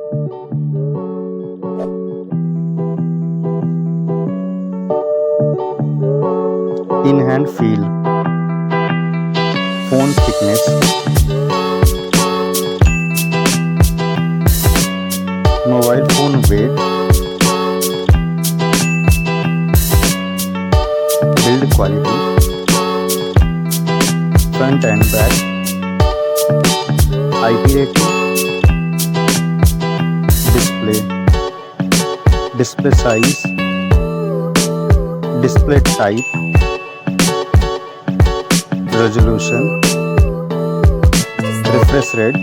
In hand feel, phone thickness, mobile phone weight, build quality, front and back, IP rating, display size, display type, resolution, refresh rate,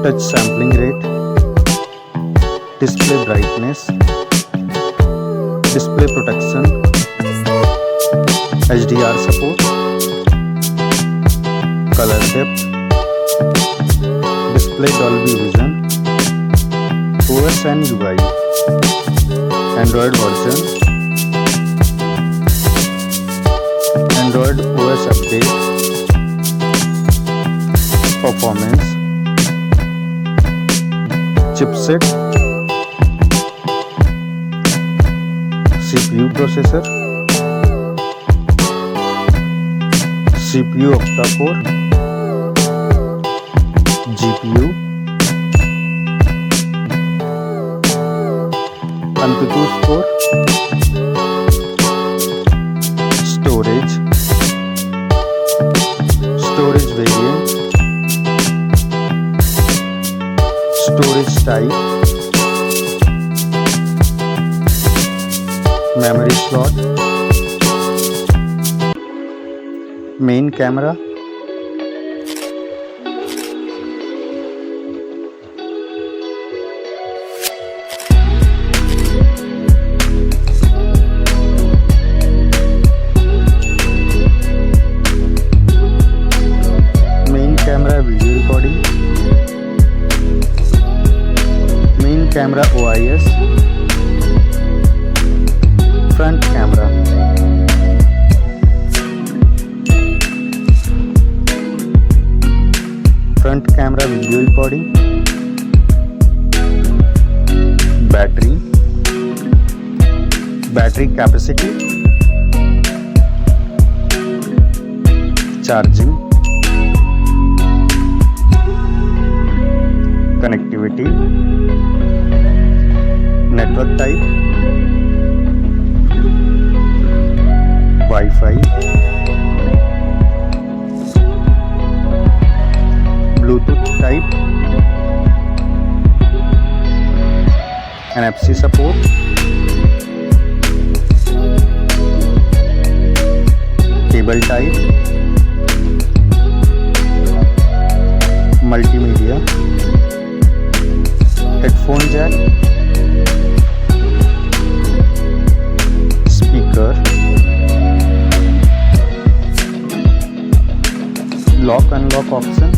touch sampling rate, display brightness, display protection, HDR support, color depth, display Dolby Vision, OS and UI, Android version, Android OS update, performance, chipset, CPU processor, CPU octa-core, GPU, AnTuTu score, storage variant, storage type, memory slot, main camera, video recording, main camera OIS, front camera, front camera video recording, battery capacity, charging, connectivity, network type, Wi-Fi, Bluetooth type, NFC support, cable type, multimedia, headphone jack, speaker, lock unlock option,